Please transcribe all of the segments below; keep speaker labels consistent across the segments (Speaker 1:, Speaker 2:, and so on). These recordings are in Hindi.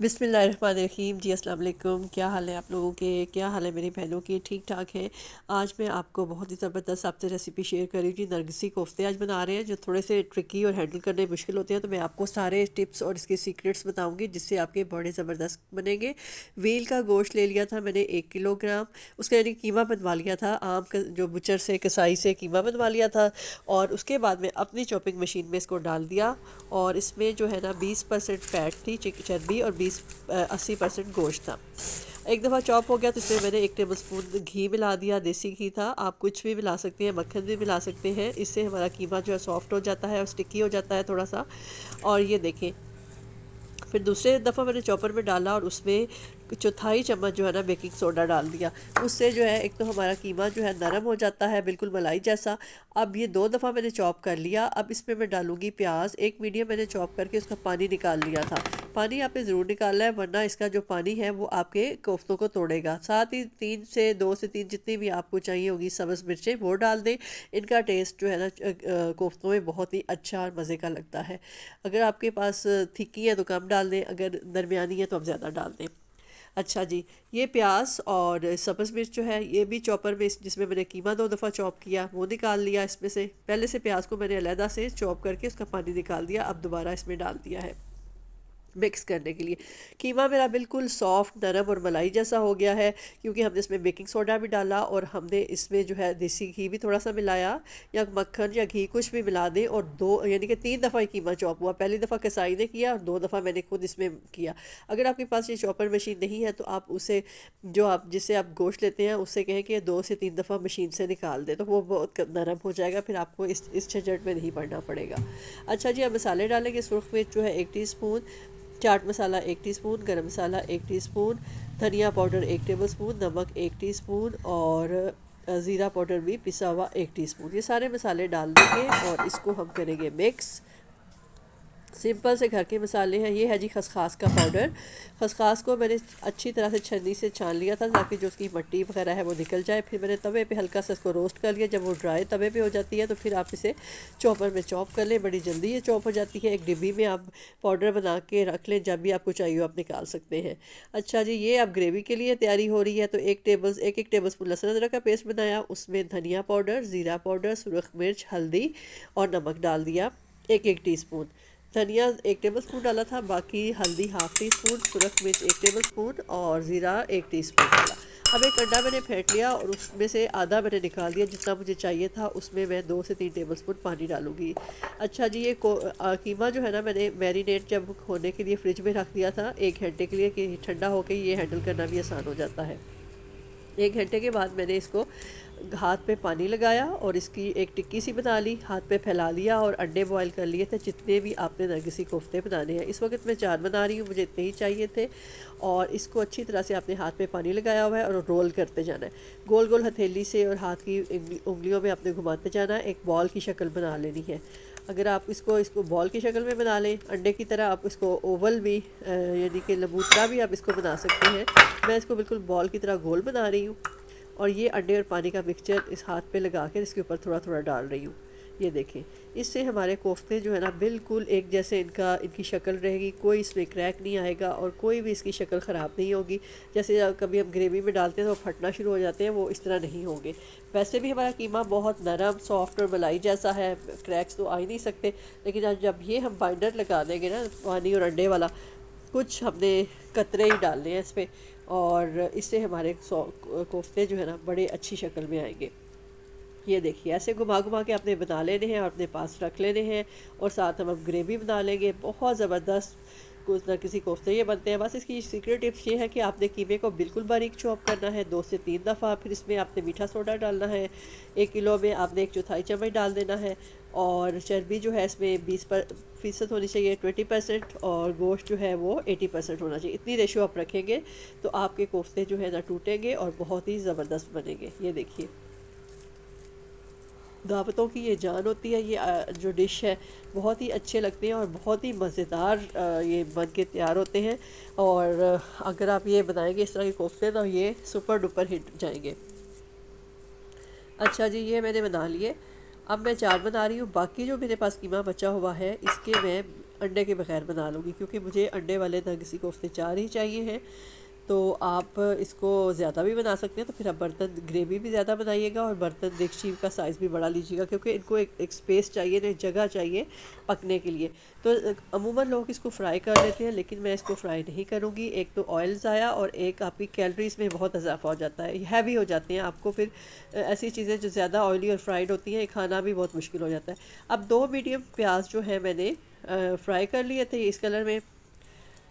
Speaker 1: बिस्मिल्लाहिर्रहमानिर्रहीम। जी अस्सलाम वालेकुम। क्या हाल है आप लोगों के, क्या हाल है मेरी बहनों के? ठीक ठाक है। आज मैं आपको बहुत ही ज़बरदस्त आपसे रेसिपी शेयर कर रही हूँ जी। नरगिसी कोफ्ते आज बना रहे हैं जो थोड़े से ट्रिकी और हैंडल करने मुश्किल होते हैं, तो मैं आपको सारे टिप्स और इसके सीक्रेट्स बताऊँगी जिससे आपके बड़े ज़बरदस्त बनेंगे। व्हेल का गोश्त ले लिया था मैंने 1 किलोग्राम। उसका यानी कीमा बनवा लिया था, जो बुचर से कसाई से कीमा बनवा लिया था। और उसके बाद में अपनी चॉपिंग मशीन में इसको डाल दिया। और इसमें जो है ना 20% फैट थी, चर्बी, और 80% गोश्त था। एक दफ़ा चॉप हो गया तो इसमें मैंने 1 टेबल स्पून घी मिला दिया। देसी घी था, आप कुछ भी मिला सकते हैं, मक्खन भी मिला सकते हैं। इससे हमारा कीमा जो है सॉफ्ट हो जाता है और स्टिकी हो जाता है थोड़ा सा। और ये देखें, फिर दूसरे दफ़ा मैंने चॉपर में डाला और उसमें चौथाई चम्मच जो है ना बेकिंग सोडा डाल दिया। उससे जो है एक तो हमारा कीमा जो है नरम हो जाता है, बिल्कुल मलाई जैसा। अब ये 2 दफ़ा मैंने चॉप कर लिया। अब इसमें मैं डालूंगी प्याज। एक मीडियम मैंने चॉप करके उसका पानी निकाल लिया था। पानी आपने ज़रूर निकालना है, वरना इसका जो पानी है वो आपके कोफ्तों को तोड़ेगा। साथ ही 2 से 3 जितनी भी आपको चाहिए होगी सब्ज़ मिर्चें वो डाल दें। इनका टेस्ट जो है ना कोफ्तों में बहुत ही अच्छा और मज़े का लगता है। अगर आपके पास थिकी है तो कम डाल दें, अगर दरमियानी है तो आप ज़्यादा डाल दें। अच्छा जी, ये प्याज और सब्ज़ मिर्च जो है ये भी चॉपर में जिसमें मैंने कीमा 2 दफ़ा चॉप किया वो निकाल लिया। इसमें से पहले से प्याज को मैंने अलहदा से चॉप करके उसका पानी निकाल दिया, अब दोबारा इसमें डाल दिया है मिक्स करने के लिए। कीमा मेरा बिल्कुल सॉफ्ट, नरम और मलाई जैसा हो गया है, क्योंकि हमने इसमें बेकिंग सोडा भी डाला और हमने इसमें जो है देसी घी भी थोड़ा सा मिलाया, या मक्खन या घी कुछ भी मिला दें। और दो यानी कि 3 दफ़ा ही कीमा चॉप हुआ। पहली दफ़ा कसाई ने किया और 2 दफ़ा मैंने खुद इसमें किया। अगर आपके पास ये चॉपर मशीन नहीं है तो आप उसे, जो आप जिससे आप गोश्त लेते हैं उससे कहें कि 2 से 3 दफ़ा मशीन से निकाल दे, तो वो बहुत नरम हो जाएगा। फिर आपको इस झंझट में नहीं पड़ना पड़ेगा। अच्छा जी, अब मसाले डालेंगे। सुरख मिर्च जो है 1 टीस्पून, चाट मसाला 1 टीस्पून, गरम मसाला 1 टीस्पून, धनिया पाउडर 1 टेबल स्पून, नमक 1 टीस्पून, और ज़ीरा पाउडर भी पिसा हुआ 1 टीस्पून। ये सारे मसाले डाल देंगे और इसको हम करेंगे मिक्स। सिंपल से घर के मसाले हैं। ये है जी खसखास का पाउडर। खसखास को मैंने अच्छी तरह से छन्नी से छान लिया था ताकि जो उसकी मट्टी वगैरह है वो निकल जाए। फिर मैंने तवे पे हल्का सा इसको रोस्ट कर लिया। जब वो ड्राई तवे पे हो जाती है तो फिर आप इसे चॉपर में चॉप कर लें, बड़ी जल्दी ये चॉप हो जाती है। एक डिब्बी में आप पाउडर बना के रख लें, जब भी आपको चाहिए आप निकाल सकते हैं। अच्छा जी, ये अब ग्रेवी के लिए तैयारी हो रही है। तो एक टेबल स्पून लहसुन अदरक का पेस्ट बनाया, उसमें धनिया पाउडर, ज़ीरा पाउडर, सुरख मिर्च, हल्दी और नमक डाल दिया 1 1 टीस्पून। धनिया 1 टेबल स्पून डाला था, बाकी हल्दी 1/2 टीस्पून, सुरख मिर्च 1 टेबल स्पून और ज़ीरा 1 टीस्पून डाला। अब एक अंडा मैंने फेंट लिया और उसमें से आधा मैंने निकाल दिया। जितना मुझे चाहिए था उसमें मैं 2 से 3 टेबल स्पून पानी डालूंगी। अच्छा जी, ये कीमा जो है ना मैंने मैरिनेट जब होने के लिए फ्रिज में रख दिया था 1 घंटे के लिए, कि ठंडा होकर ये हैंडल करना भी आसान हो जाता है। 1 घंटे के बाद मैंने इसको हाथ पे पानी लगाया और इसकी एक टिक्की सी बना ली, हाथ पे फैला लिया और अंडे बॉईल कर लिए थे जितने भी आपने नरगिसी कोफ्ते बनाने हैं। इस वक्त मैं 4 बना रही हूँ, मुझे इतने ही चाहिए थे। और इसको अच्छी तरह से आपने हाथ पे पानी लगाया हुआ है और रोल करते जाना है। गोल गोल हथेली से और हाथ की उंगलियों में आपने घुमाते जाना है। एक बॉल की शक्ल बना लेनी है। अगर आप इसको बॉल की शक्ल में बना लें अंडे की तरह, आप इसको ओवल भी यानी कि लबूतरा भी आप इसको बना सकते हैं। मैं इसको बिल्कुल बॉल की तरह गोल बना रही हूँ और ये अंडे और पानी का मिक्सचर इस हाथ पे लगा कर इसके ऊपर थोड़ा थोड़ा डाल रही हूँ। ये देखें, इससे हमारे कोफ्ते जो है ना बिल्कुल एक जैसे इनकी शक्ल रहेगी, कोई इसमें क्रैक नहीं आएगा और कोई भी इसकी शक्ल ख़राब नहीं होगी। जैसे कभी हम ग्रेवी में डालते हैं तो फटना शुरू हो जाते हैं, वो इस तरह नहीं होंगे। वैसे भी हमारा कीमा बहुत नरम, सॉफ्ट और मलाई जैसा है, क्रैक्स तो आ ही नहीं सकते। लेकिन जब ये हम बाइंडर लगा देंगे ना पानी और अंडे वाला, कुछ हमने कतरे ही डालने हैं इस पर, और इससे हमारे कोफ्ते जो है ना बड़े अच्छी शक्ल में आएंगे। ये देखिए, ऐसे घुमा घुमा के आपने बना लेने हैं और अपने पास रख लेने हैं। और साथ हम अब ग्रेवी बना लेंगे। बहुत ज़बरदस्त कुछ ना किसी कोफ्ते ये बनते हैं। बस इसकी सीक्रेट टिप्स ये है कि आपने कीमे को बिल्कुल बारीक चॉप करना है 2 से 3 दफ़ा। फिर इसमें आपने मीठा सोडा डालना है। 1 किलो में आपने 1/4 चम्मच डाल देना है। और चर्बी जो है इसमें 20% होनी चाहिए, 20%, और गोश्त जो है वो 80% होना चाहिए। इतनी रेशो आप रखेंगे तो आपके कोफ्ते जो है ना टूटेंगे और बहुत ही ज़बरदस्त बनेंगे। ये देखिए, दावतों की ये जान होती है। ये जो डिश है बहुत ही अच्छे लगते हैं और बहुत ही मज़ेदार ये बन के तैयार होते हैं। और अगर आप ये बनाएंगे इस तरह के कोफ्ते तो ये सुपर डुपर हिट जाएंगे। अच्छा जी, ये मैंने बना लिए। अब मैं 4 बना रही हूँ। बाकी जो मेरे पास कीमा बचा हुआ है इसके मैं अंडे के बगैर बना लूँगी, क्योंकि मुझे अंडे वाले नरगिसी कोफ्ते 4 ही चाहिए हैं। तो आप इसको ज़्यादा भी बना सकते हैं, तो फिर आप बर्तन ग्रेवी भी ज़्यादा बनाइएगा और बर्तन देगची का साइज़ भी बड़ा लीजिएगा, क्योंकि इनको एक स्पेस चाहिए ना, जगह चाहिए पकने के लिए। तो अमूमन लोग इसको फ्राई कर लेते हैं, लेकिन मैं इसको फ्राई नहीं करूँगी। एक तो ऑयल ज़ाया और एक आपकी कैलोरीज़ में बहुत इजाफा हो जाता है, हैवी हो जाते हैं आपको। फिर ऐसी चीज़ें जो ज़्यादा ऑयली और फ्राइड होती हैं, खाना भी बहुत मुश्किल हो जाता है। अब 2 मीडियम प्याज जो है मैंने फ्राई कर लिए थे, इस कलर में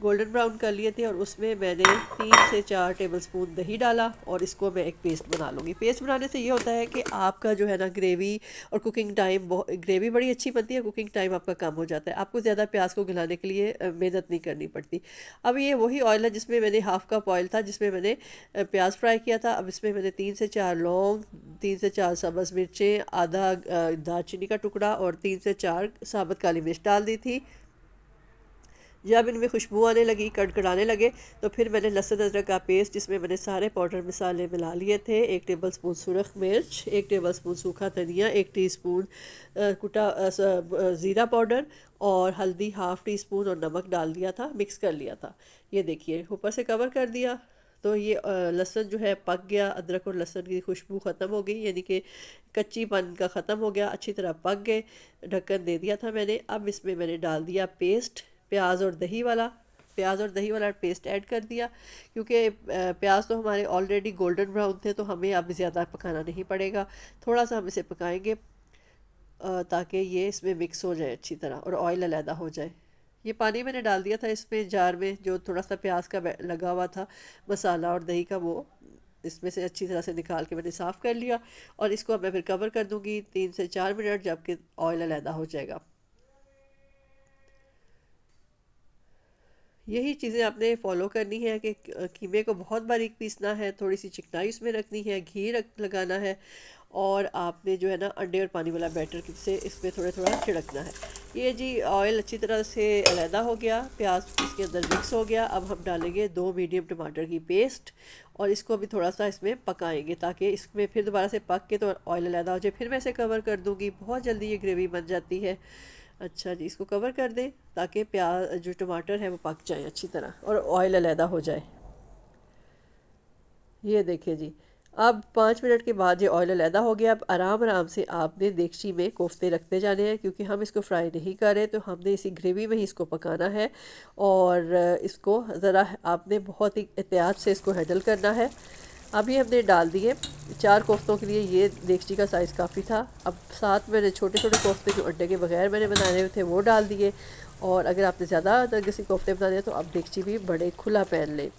Speaker 1: गोल्डन ब्राउन कर लिए थे, और उसमें मैंने 3 से 4 टेबलस्पून दही डाला और इसको मैं एक पेस्ट बना लूँगी। पेस्ट बनाने से ये होता है कि आपका जो है ना ग्रेवी और कुकिंग टाइम, ग्रेवी बड़ी अच्छी बनती है, कुकिंग टाइम आपका कम हो जाता है, आपको ज़्यादा प्याज को गलाने के लिए मेहनत नहीं करनी पड़ती। अब ये वही ऑयल है जिसमें मैंने हाफ़ कप ऑयल था, जिसमें मैंने प्याज फ्राई किया था। अब इसमें मैंने 3 से 4 लौंग, 3 से 4 सब्ज़ मिर्चें, आधा दालचीनी का टुकड़ा और 3 से 4 साबुत काली मिर्च डाल दी थी। जब इनमें खुशबू आने लगी, कड़कड़ाने लगे, तो फिर मैंने लहसुन अदरक का पेस्ट, जिसमें मैंने सारे पाउडर मसाले मिला लिए थे, 1 टेबलस्पून सुरख मिर्च, 1 टेबलस्पून सूखा धनिया, 1 टीस्पून कुटा ज़ीरा पाउडर और हल्दी हाफ़ टी स्पून और नमक डाल दिया था, मिक्स कर लिया था। ये देखिए ऊपर से कवर कर दिया, तो ये लहसुन जो है पक गया, अदरक और लहसुन की खुशबू ख़त्म हो गई, यानी कि कच्चीपन का ख़त्म हो गया, अच्छी तरह पक गए। ढक्कन दे दिया था मैंने। अब इसमें मैंने डाल दिया पेस्ट, प्याज और दही वाला पेस्ट ऐड कर दिया, क्योंकि प्याज तो हमारे ऑलरेडी गोल्डन ब्राउन थे, तो हमें अब ज़्यादा पकाना नहीं पड़ेगा। थोड़ा सा हम इसे पकाएंगे ताकि ये इसमें मिक्स हो जाए अच्छी तरह और ऑयल अलहदा हो जाए। ये पानी मैंने डाल दिया था इसमें, जार में, जो थोड़ा सा प्याज का लगा हुआ था मसाला और दही का, वो इसमें से अच्छी तरह से निकाल के मैंने साफ़ कर लिया। और इसको अब मैं फिर कवर कर दूँगी 3 से 4 मिनट, जबकि ऑयल अलहदा हो जाएगा। यही चीज़ें आपने फॉलो करनी है कि कीमे को बहुत बारीक पीसना है, थोड़ी सी चिकनाई उसमें रखनी है, घी लगाना है, और आपने जो है ना अंडे और पानी वाला बैटर से इसमें थोड़ा थोड़ा छिड़कना है। ये जी ऑयल अच्छी तरह से अलहदा हो गया, प्याज इसके अंदर मिक्स हो गया। अब हम डालेंगे 2 मीडियम टमाटर की पेस्ट और इसको भी थोड़ा सा इसमें पकाएंगे, ताकि इसमें फिर दोबारा से पक के तो ऑयल अलहदा हो जाए। फिर मैं इसे कवर कर दूँगी, बहुत जल्दी ये ग्रेवी बन जाती है। अच्छा जी, इसको कवर कर दें ताकि प्याज जो टमाटर है वो पक जाए अच्छी तरह और ऑयल अलहदा हो जाए। ये देखिए जी, अब 5 मिनट के बाद ये ऑयल अलहदा हो गया। अब आराम आराम से आपने देगची में कोफ्ते रखते जाने हैं, क्योंकि हम इसको फ्राई नहीं कर रहे, तो हमने इसी ग्रेवी में ही इसको पकाना है। और इसको ज़रा आपने बहुत ही एहतियात से इसको हैंडल करना है। अभी हमने डाल दिए 4 कोफ्तों के लिए, ये देगची का साइज़ काफ़ी था। अब साथ मैंने छोटे छोटे कोफ्ते जो अंडे के बगैर मैंने बनाए हुए थे वो डाल दिए। और अगर आपने ज़्यादा नरगिसी कोफ्ते बनाने हैं तो आप देगची भी बड़े खुला पैन लें।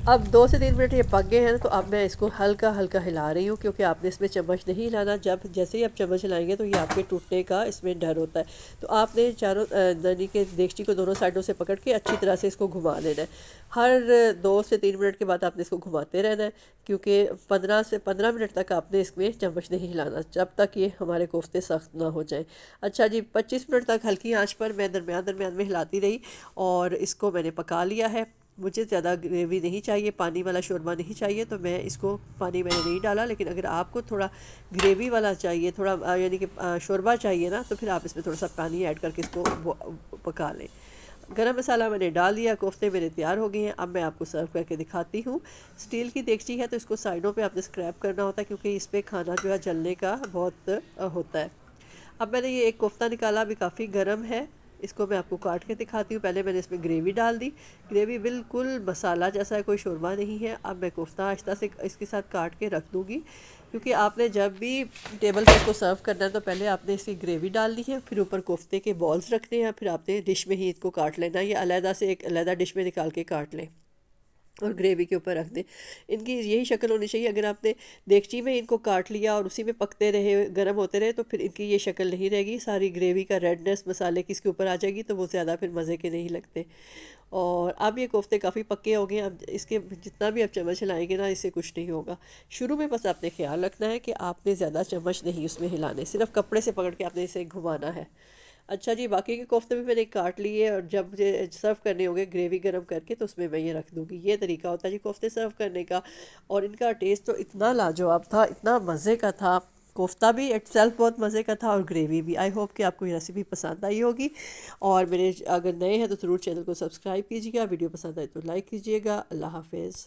Speaker 1: अब 2 से 3 मिनट ये पक गए हैं, तो अब मैं इसको हल्का हल्का हिला रही हूँ, क्योंकि आपने इसमें चम्मच नहीं हिलाना। जब जैसे ही आप चम्मच हिलाएंगे तो ये आपके टूटने का इसमें डर होता है। तो आपने चारों यानी कि देगची को दोनों साइडों से पकड़ के अच्छी तरह से इसको घुमा लेना है। हर 2 से 3 मिनट के बाद आपने इसको घुमाते रहना है, क्योंकि 15 मिनट तक आपने इसमें चम्मच नहीं हिलाना, जब तक ये हमारे कोफ्ते सख्त ना हो जाए। अच्छा जी, 25 मिनट तक हल्की आँच पर मैं दरमियान दरमियान में हिलाती रही और इसको मैंने पका लिया है। मुझे ज़्यादा ग्रेवी नहीं चाहिए, पानी वाला शोरबा नहीं चाहिए, तो मैं इसको पानी मैंने नहीं डाला। लेकिन अगर आपको थोड़ा ग्रेवी वाला चाहिए, थोड़ा यानी कि शोरबा चाहिए ना, तो फिर आप इसमें थोड़ा सा पानी ऐड करके इसको पका लें। गरम मसाला मैंने डाल दिया, कोफ्ते मेरे तैयार हो गए हैं। अब मैं आपको सर्व करके दिखाती हूँ। स्टील की देगची है तो इसको साइडों पे आपने स्क्रैप करना होता है, क्योंकि इस पर खाना जो है जलने का बहुत होता है। अब मैंने ये एक कोफ्ता निकाला, अभी काफ़ी गर्म है, इसको मैं आपको काट के दिखाती हूँ। पहले मैंने इसमें ग्रेवी डाल दी, ग्रेवी बिल्कुल मसाला जैसा है, कोई शोरबा नहीं है। अब मैं कोफ्ता आहिस्ता से इसके साथ काट के रख दूँगी, क्योंकि आपने जब भी टेबल पर इसको सर्व करना है तो पहले आपने इसकी ग्रेवी डालनी है, फिर ऊपर कोफ्ते के बॉल्स रखने हैं, फिर आपने डिश में ही इसको काट लेना है, या अलहदा से एक अलहदा डिश में निकाल के काट लें और ग्रेवी के ऊपर रख दें। इनकी यही शक्ल होनी चाहिए। अगर आपने देगची में इनको काट लिया और उसी में पकते रहे, गर्म होते रहे, तो फिर इनकी ये शक्ल नहीं रहेगी, सारी ग्रेवी का रेडनेस मसाले की इसके ऊपर आ जाएगी, तो वो ज़्यादा फिर मज़े के नहीं लगते। और अब ये कोफ्ते काफ़ी पक्के हो गए। अब इसके जितना भी आप चम्मच हिलाएंगे ना, इससे कुछ नहीं होगा। शुरू में बस आपने ख्याल रखना है कि आपने ज़्यादा चम्मच नहीं उसमें हिलाने, सिर्फ कपड़े से पकड़ के आपने इसे घुमाना है। अच्छा जी, बाकी के कोफ्ते भी मैंने काट लिए, और जब मुझे सर्व करने होंगे ग्रेवी गर्म करके तो उसमें मैं ये रख दूँगी। ये तरीका होता है जी कोफ्ते सर्व करने का। और इनका टेस्ट तो इतना लाजवाब था, इतना मज़े का था कोफ्ता भी इटसेल्फ बहुत मज़े का था और ग्रेवी भी। आई होप कि आपको ये रेसिपी पसंद आई होगी। और मेरे अगर नए हैं तो ज़रूर चैनल को सब्सक्राइब कीजिएगा, वीडियो पसंद आए तो लाइक कीजिएगा। अल्लाह हाफिज़।